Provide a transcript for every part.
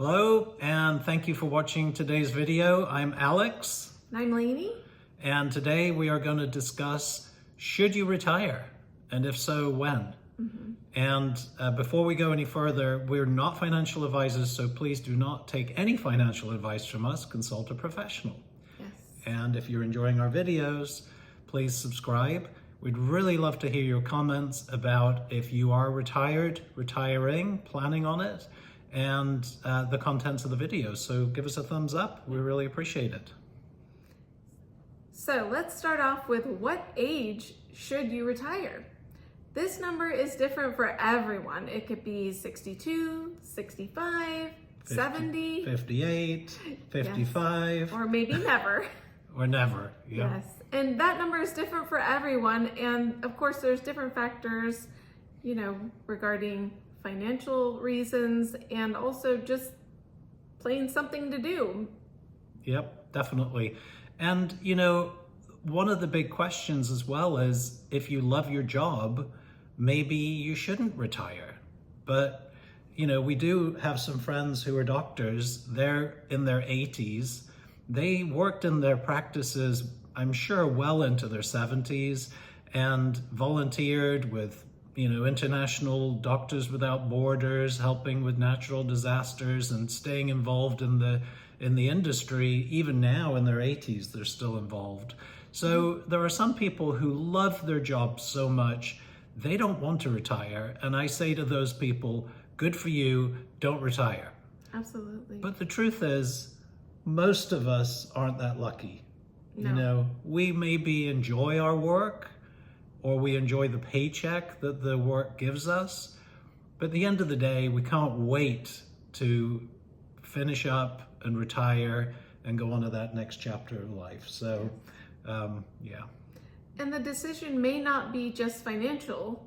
Hello, and thank you for watching today's video. I'm Alex. And I'm Lainey. And today we are going to discuss, should you retire? And if so, when? And before we go any further, we're not financial advisors, so please do not take any financial advice from us. Consult a professional. Yes. And if you're enjoying our videos, please subscribe. We'd really love to hear your comments about if you are retired, retiring, planning on it, and the contents of the video. So give us a thumbs up. We really appreciate it. So let's start off with, what age should you retire? This number is different for everyone. It could be 62, 65, 70, 58, 55. Yes. Or maybe never. Or never, yeah. Yes, and that number is different for everyone. And of course, there's different factors, regarding financial reasons and also just plain something to do. Yep, definitely. And, one of the big questions as well is, if you love your job, maybe you shouldn't retire. But, we do have some friends who are doctors. They're in their 80s. They worked in their practices, I'm sure, well into their 70s, and volunteered with, International Doctors Without Borders, helping with natural disasters and staying involved in the industry. Even now in their 80s, they're still involved. So there are some people who love their job so much, they don't want to retire. And I say to those people, good for you, don't retire. Absolutely. But the truth is, most of us aren't that lucky. No. We maybe enjoy our work, or we enjoy the paycheck that the work gives us. But at the end of the day, we can't wait to finish up and retire and go on to that next chapter of life. So, yeah. And the decision may not be just financial.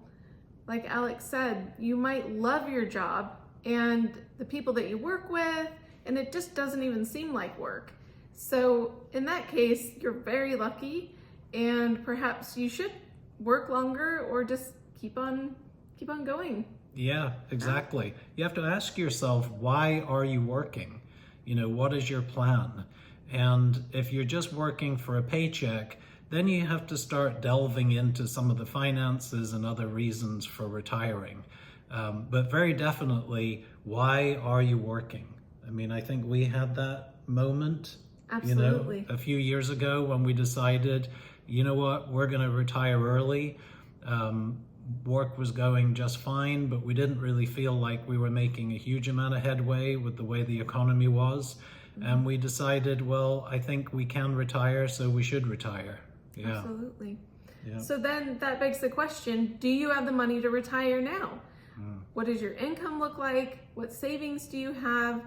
Like Alex said, you might love your job and the people that you work with, and it just doesn't even seem like work. So in that case, you're very lucky, and perhaps you should work longer or just keep on going. Yeah, exactly. You have to ask yourself, why are you working? What is your plan? And if you're just working for a paycheck, then you have to start delving into some of the finances and other reasons for retiring. But very definitely, why are you working? I think we had that moment, Absolutely. A few years ago when we decided, we're going to retire early. Work was going just fine, but we didn't really feel like we were making a huge amount of headway with the way the economy was. And we decided, well, I think we can retire, so we should retire. Yeah. Absolutely. Yeah. So then that begs the question, do you have the money to retire now? What does your income look like? What savings do you have?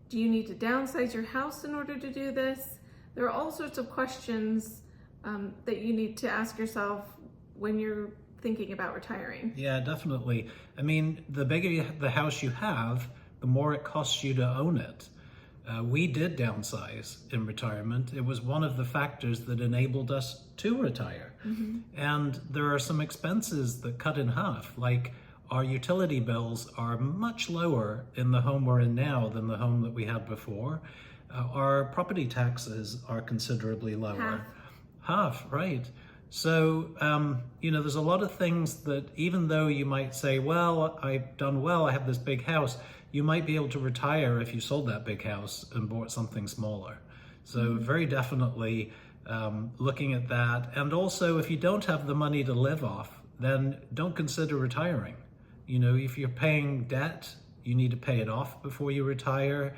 Do you need to downsize your house in order to do this? There are all sorts of questions that you need to ask yourself when you're thinking about retiring. Yeah, definitely. The bigger the house you have, the more it costs you to own it. We did downsize in retirement. It was one of the factors that enabled us to retire. And there are some expenses that cut in half, like our utility bills are much lower in the home we're in now than the home that we had before. Our property taxes are considerably lower. Half, right. So, there's a lot of things that, even though you might say, well, I've done well, I have this big house, you might be able to retire if you sold that big house and bought something smaller. So very definitely looking at that. And also, if you don't have the money to live off, then don't consider retiring. If you're paying debt, you need to pay it off before you retire.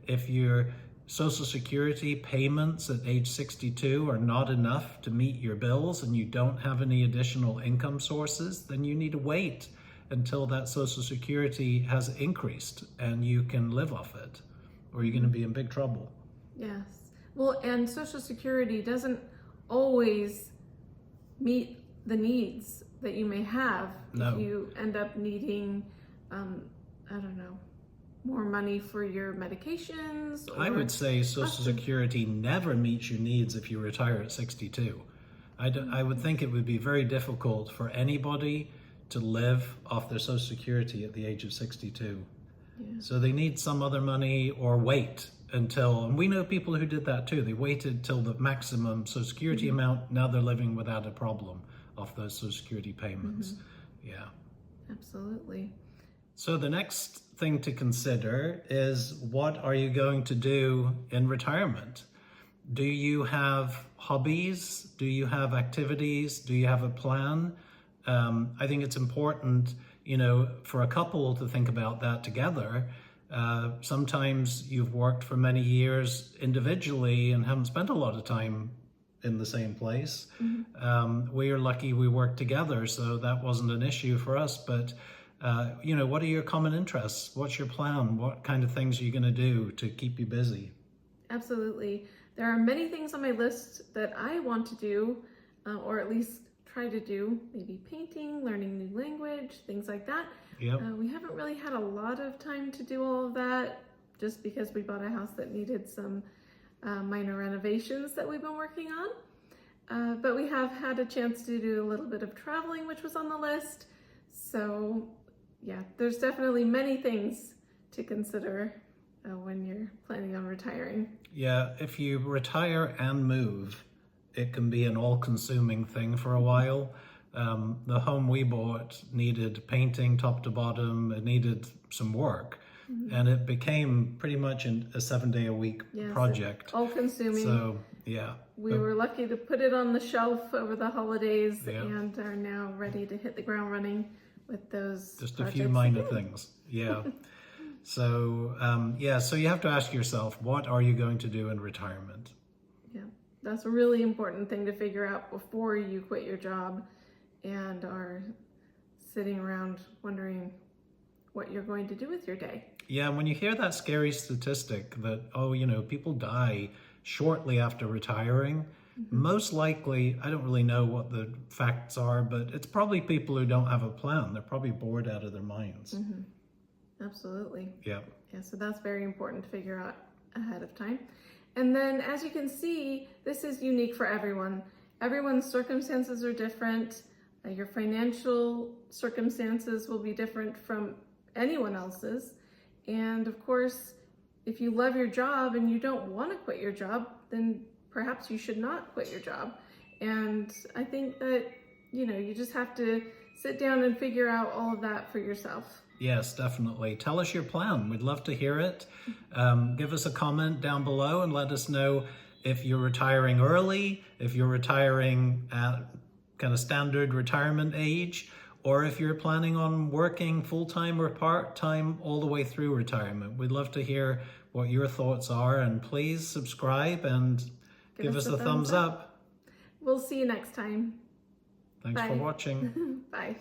If your Social Security payments at age 62 are not enough to meet your bills and you don't have any additional income sources, then you need to wait until that Social Security has increased and you can live off it, or you're going to be in big trouble. Yes. Well, and Social Security doesn't always meet the needs that you may have. No. If you end up needing, more money for your medications. I would say Social Security never meets your needs if you retire at 62. I would think it would be very difficult for anybody to live off their Social Security at the age of 62. Yeah. So they need some other money or wait until, and we know people who did that too. They waited till the maximum Social Security amount. Now they're living without a problem off those Social Security payments. Yeah. Absolutely. So the next thing to consider is, what are you going to do in retirement? Do you have hobbies? Do you have activities? Do you have a plan? I think it's important, for a couple to think about that together. Sometimes you've worked for many years individually and haven't spent a lot of time in the same place. We are lucky we worked together, so that wasn't an issue for us. But, what are your common interests? What's your plan? What kind of things are you going to do to keep you busy? Absolutely. There are many things on my list that I want to do, or at least try to do. Maybe painting, learning new language, things like that. Yep. We haven't really had a lot of time to do all of that, just because we bought a house that needed some minor renovations that we've been working on. But we have had a chance to do a little bit of traveling, which was on the list. So yeah, there's definitely many things to consider when you're planning on retiring. Yeah, if you retire and move, it can be an all-consuming thing for a while. The home we bought needed painting top to bottom. It needed some work. And it became pretty much a 7-day-a-week project. All-consuming. So, yeah. We were lucky to put it on the shelf over the holidays and are now ready to hit the ground running with those just a few minor things. Yeah. So, so you have to ask yourself, what are you going to do in retirement? Yeah, that's a really important thing to figure out before you quit your job and are sitting around wondering what you're going to do with your day. Yeah, when you hear that scary statistic that, people die shortly after retiring, most likely, I don't really know what the facts are, but it's probably people who don't have a plan. They're probably bored out of their minds. Absolutely. Yeah. Yeah, so that's very important to figure out ahead of time. And then, as you can see, this is unique for everyone. Everyone's circumstances are different. Your financial circumstances will be different from anyone else's. And of course, if you love your job and you don't want to quit your job, then perhaps you should not quit your job. And I think that, you just have to sit down and figure out all of that for yourself. Yes, definitely. Tell us your plan. We'd love to hear it. Give us a comment down below and let us know if you're retiring early, if you're retiring at kind of standard retirement age, or if you're planning on working full-time or part-time all the way through retirement. We'd love to hear what your thoughts are, and please subscribe and give us a thumbs up. We'll see you next time. Thanks for watching. Bye.